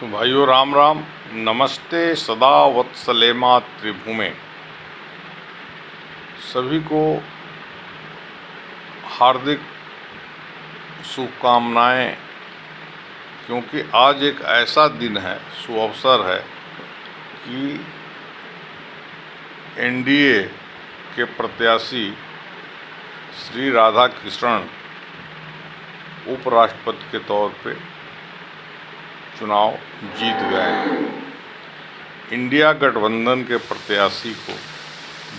तो भाइयों राम राम, नमस्ते। सदा वत्सले मातृभूमि। सभी को हार्दिक शुभकामनाएं, क्योंकि आज एक ऐसा दिन है, सुअवसर है कि एनडीए के प्रत्याशी श्री राधा कृष्णन उपराष्ट्रपति के तौर पे चुनाव जीत गए हैं। इंडिया गठबंधन के प्रत्याशी को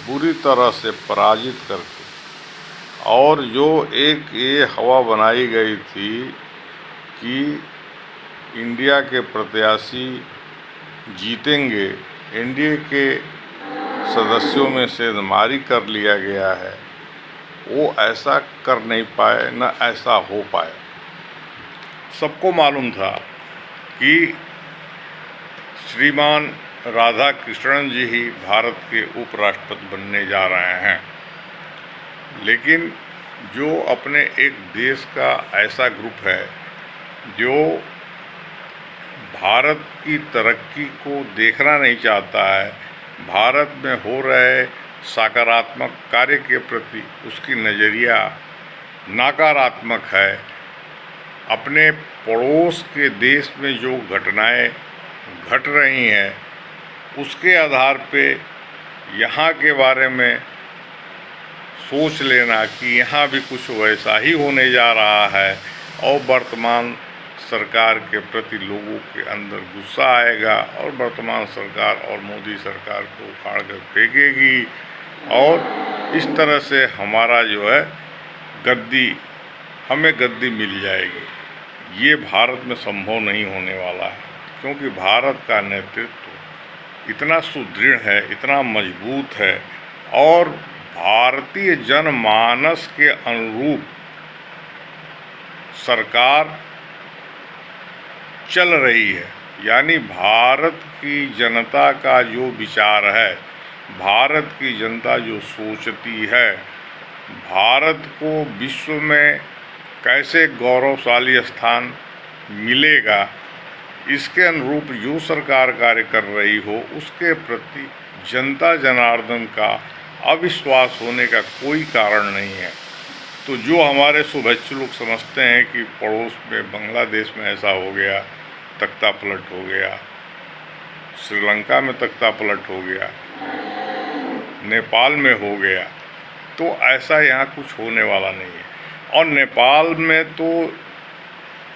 बुरी तरह से पराजित करके, और जो एक ये हवा बनाई गई थी कि इंडिया के प्रत्याशी जीतेंगे, एनडीए के सदस्यों में सेंधमारी कर लिया गया है, वो ऐसा कर नहीं पाए, न ऐसा हो पाए। सबको मालूम था कि श्रीमान राधा कृष्णन जी ही भारत के उपराष्ट्रपति बनने जा रहे हैं, लेकिन जो अपने एक देश का ऐसा ग्रुप है जो भारत की तरक्की को देखना नहीं चाहता है, भारत में हो रहे सकारात्मक कार्य के प्रति उसकी नज़रिया नकारात्मक है, अपने पड़ोस के देश में जो घटनाएं घट रही हैं उसके आधार पे यहाँ के बारे में सोच लेना कि यहाँ भी कुछ वैसा ही होने जा रहा है, और वर्तमान सरकार के प्रति लोगों के अंदर गुस्सा आएगा और वर्तमान सरकार और मोदी सरकार को उखाड़ कर फेंकेगी, और इस तरह से हमारा जो है हमें गद्दी मिल जाएगी। ये भारत में संभव नहीं होने वाला है, क्योंकि भारत का नेतृत्व इतना सुदृढ़ है, इतना मजबूत है, और भारतीय जनमानस के अनुरूप सरकार चल रही है। यानी भारत की जनता का जो विचार है, भारत की जनता जो सोचती है, भारत को विश्व में कैसे गौरवशाली स्थान मिलेगा, इसके अनुरूप जो सरकार कार्य कर रही हो, उसके प्रति जनता जनार्दन का अविश्वास होने का कोई कारण नहीं है। तो जो हमारे शुभेच्छु लोग समझते हैं कि पड़ोस में बांग्लादेश में ऐसा हो गया, तख्ता पलट हो गया, श्रीलंका में तख्ता पलट हो गया, नेपाल में हो गया, तो ऐसा यहाँ कुछ होने वाला नहीं है। और नेपाल में तो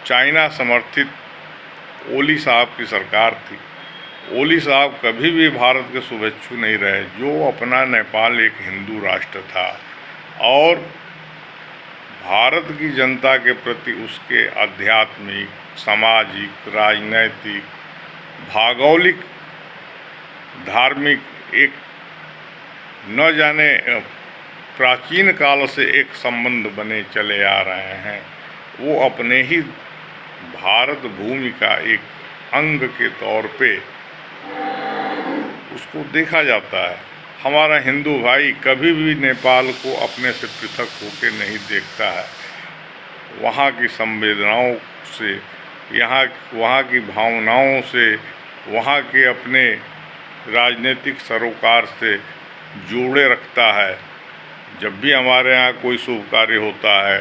चाइना समर्थित ओली साहब की सरकार थी। ओली साहब कभी भी भारत के शुभेच्छु नहीं रहे। जो अपना नेपाल एक हिंदू राष्ट्र था, और भारत की जनता के प्रति उसके आध्यात्मिक, सामाजिक, राजनैतिक, भौगोलिक, धार्मिक एक न जाने प्राचीन काल से एक संबंध बने चले आ रहे हैं, वो अपने ही भारत भूमि का एक अंग के तौर पे उसको देखा जाता है। हमारा हिंदू भाई कभी भी नेपाल को अपने से पृथक होकर नहीं देखता है। वहाँ की संवेदनाओं से, वहाँ की भावनाओं से, वहाँ के अपने राजनीतिक सरोकार से जोड़े रखता है। जब भी हमारे यहाँ कोई शुभ कार्य होता है,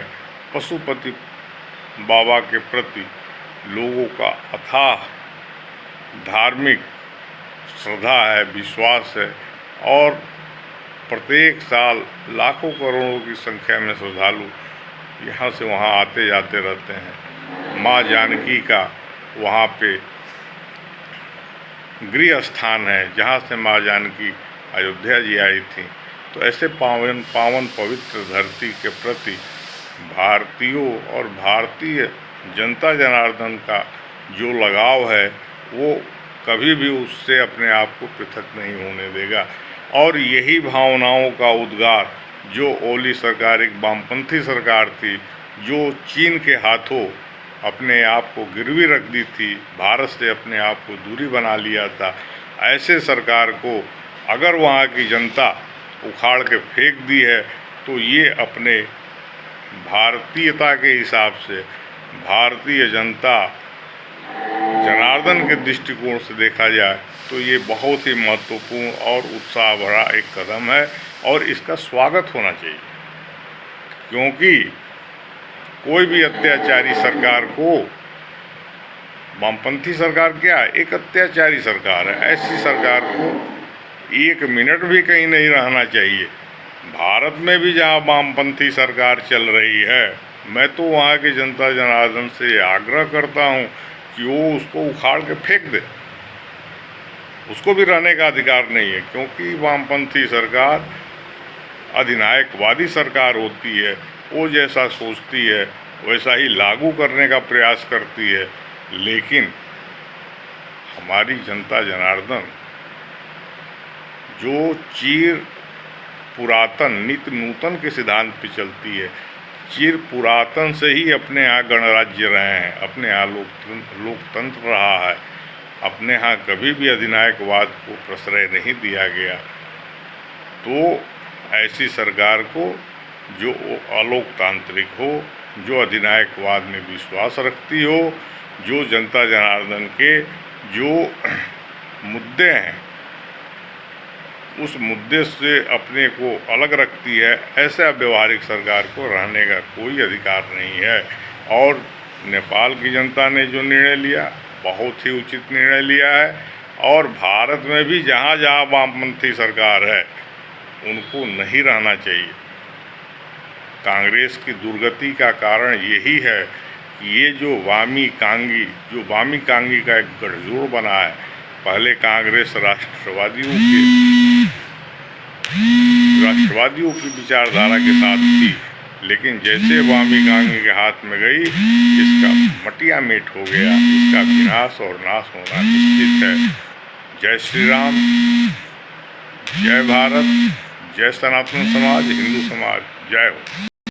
पशुपति बाबा के प्रति लोगों का अथाह धार्मिक श्रद्धा है, विश्वास है, और प्रत्येक साल लाखों करोड़ों की संख्या में श्रद्धालु यहाँ से वहाँ आते जाते रहते हैं। माँ जानकी का वहाँ पे गृह स्थान है, जहाँ से माँ जानकी अयोध्या जी आई थी। तो ऐसे पावन पवित्र धरती के प्रति भारतीयों और भारतीय जनता जनार्दन का जो लगाव है, वो कभी भी उससे अपने आप को पृथक नहीं होने देगा। और यही भावनाओं का उद्गार जो ओली सरकार, एक वामपंथी सरकार थी, जो चीन के हाथों अपने आप को गिरवी रख दी थी, भारत से अपने आप को दूरी बना लिया था, ऐसे सरकार को अगर वहाँ की जनता उखाड़ के फेंक दी है, तो ये अपने भारतीयता के हिसाब से भारतीय जनता जनार्दन के दृष्टिकोण से देखा जाए तो ये बहुत ही महत्वपूर्ण और उत्साह भरा एक कदम है और इसका स्वागत होना चाहिए, क्योंकि कोई भी अत्याचारी सरकार को, वामपंथी सरकार क्या है, एक अत्याचारी सरकार है, ऐसी सरकार को एक मिनट भी कहीं नहीं रहना चाहिए। भारत में भी जहाँ वामपंथी सरकार चल रही है, मैं तो वहाँ की जनता जनार्दन से आग्रह करता हूँ कि वो उसको उखाड़ के फेंक दे। उसको भी रहने का अधिकार नहीं है, क्योंकि वामपंथी सरकार अधिनायकवादी सरकार होती है। वो जैसा सोचती है वैसा ही लागू करने का प्रयास करती है, लेकिन हमारी जनता जनार्दन जो चिर पुरातन नित्य नूतन के सिद्धांत पे चलती है, चिर पुरातन से ही अपने यहाँ गणराज्य रहे हैं, अपने यहाँ लोकतंत्र रहा है, अपने यहाँ कभी भी अधिनायकवाद को प्रश्रय नहीं दिया गया। तो ऐसी सरकार को जो अलोकतांत्रिक हो, जो अधिनायकवाद में विश्वास रखती हो, जो जनता जनार्दन के जो मुद्दे हैं उस मुद्दे से अपने को अलग रखती है, ऐसा व्यवहारिक सरकार को रहने का कोई अधिकार नहीं है। और नेपाल की जनता ने जो निर्णय लिया बहुत ही उचित निर्णय लिया है, और भारत में भी जहाँ जहाँ वामपंथी सरकार है उनको नहीं रहना चाहिए। कांग्रेस की दुर्गति का कारण यही है कि ये जो वामी कांगी का एक गठजोड़ बना है। पहले कांग्रेस राष्ट्रवादियों की विचारधारा के साथ थी, लेकिन जैसे वामी कांगी के हाथ में गई, इसका मटिया मेट हो गया, इसका विनाश और नाश होना निश्चित है। जय श्री राम, जय भारत, जय सनातन समाज, हिंदू समाज, जय हो।